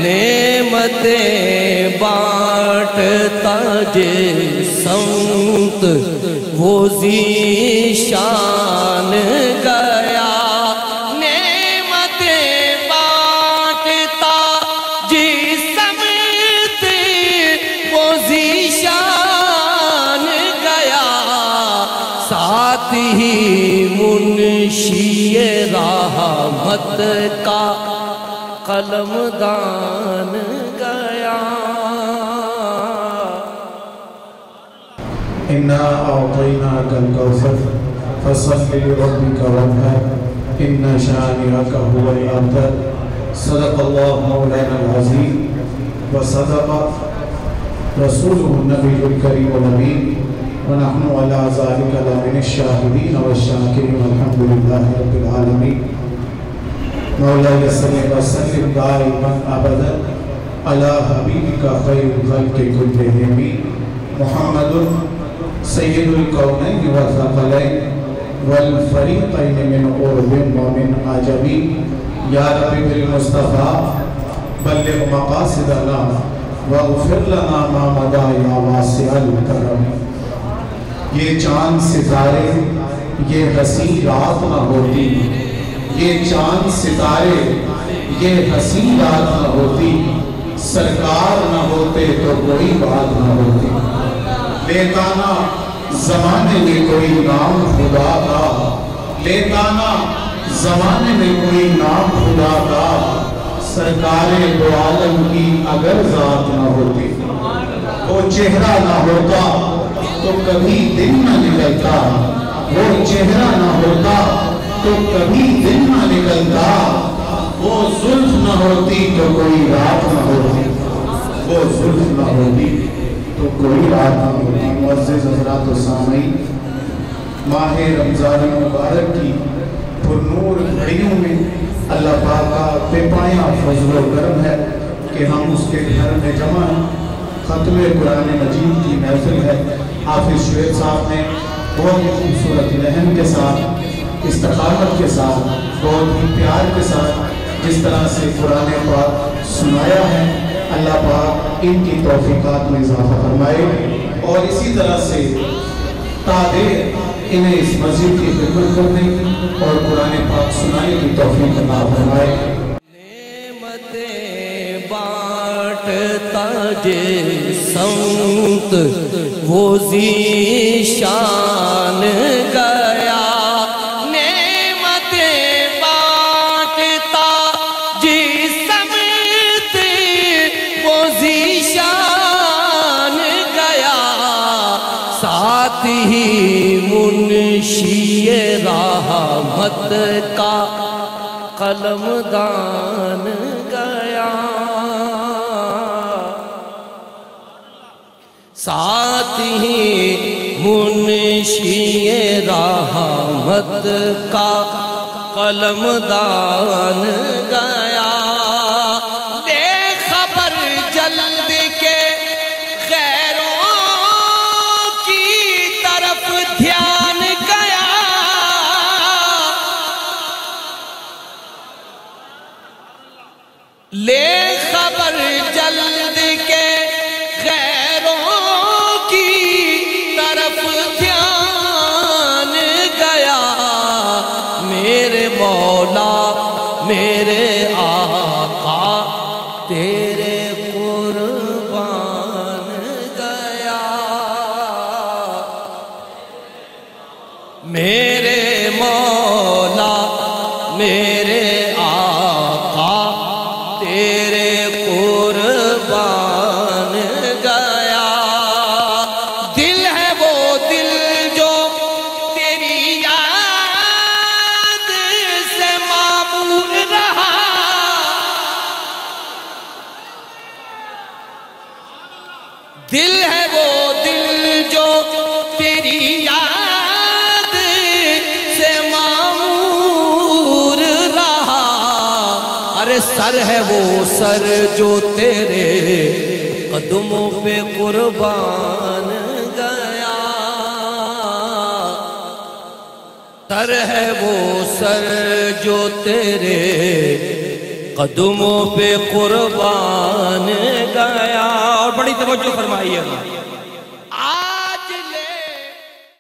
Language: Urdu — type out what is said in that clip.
نعمتیں بانٹتا جس سمت وہ ذیشان گیا، نعمتیں بانٹتا جس سمت وہ ذیشان گیا، ساتھ ہی منشی رحمت کا قلم دان گیا۔ اِنَّا أَعْطَيْنَاكَ الْكَوْثَرَ فَصَلِّ لِرَبِّكَ وَانْحَرْ إِنَّ شَانِئَكَ هُوَ الْأَبْتَرُ۔ صدق اللہ مولانا العظیم وصدق رسولہ النبی الکریم الامین، ونحن علی ذلک لمن الشاہدین والشاکرین والحمد للہ رب العالمین۔ مولاي صل وسلم دائما ابدا على حبيبك خير الخلق كلهم محمد سيد الكونين والثقلين والفريقين من عرب ومن عجم، يا رب بالمصطفى بلغ مقاصدنا واغفر لنا ما مضى يا واسع الكرم۔ یہ چاند ستارے یہ حسین رات نہ ہوتی، یہ چاند ستارے یہ حسین رات نہ ہوتی، سرکار نہ ہوتے تو کوئی بات نہ ہوتی۔ لیتا نا زمانے میں کوئی نام خدا کا، لیتا نا زمانے میں کوئی نام خدا کا، سرکار دو عالم کی اگر ذات نہ ہوتی، وہ چہرہ نہ ہوتا تو کبھی دن نہ نکلتا، وہ چہرہ نہ ہوتا تو کبھی دن نہ نکلتا، وہ زلف نہ ہوتی تو کوئی رات نہ ہوتی، وہ زلف نہ ہوتی تو کوئی رات نہ ہوتی۔ معزز حضرات و سامعین، ماہ رمضان مبارک کی پرنور گھڑیوں میں اللہ پاک کا بے پایاں فضل و کرم ہے کہ ہم اس کے گھر میں جمع ہیں۔ ختم قرآن مجید کی محفل ہے۔ حافظ شعیب صاحب نے بہت ہی خوبصورت لحن کے ساتھ، استقامت کے ساتھ، بہت ہی پیار کے ساتھ جس طرح سے قرآن پاک سنایا ہے، اللہ پاک ان کی توفیقات میں اضافہ فرمائے اور اسی طرح سے تادیر انہیں اس مسجد کی خدمت کرنے اور قرآن پاک سنانے کی توفیق عطا فرمائے۔ نعمتیں بانٹتا جس سمت وہ ذیشان گیا، نعمتیں بانٹتا جس سمت وہ ذیشان گیا، ساتھ ہی منشی رحمت کا قلم دان گیا، ساتھ ہی منشی رحمت کا قلم دان گیا، بے خبر جلد کے غیروں کی طرف دھیان گیا، لے خبر جلد کے غیروں کی طرف دھیان گیا، میرے مولا میرے آقا تیرے قربان گیا، میرے مولا میرے آقا تیرے قربان گیا، دل ہے وہ دل جو تیری یاد سے معمور رہا، دل ہے وہ دل جو تیری یاد سے معمور رہا، ارے سر ہے وہ سر جو تیرے قدموں پہ قربان گیا، سر ہے وہ سر جو تیرے قدموں پہ قربان گیا. اور بڑی توجہ فرمائیے گا.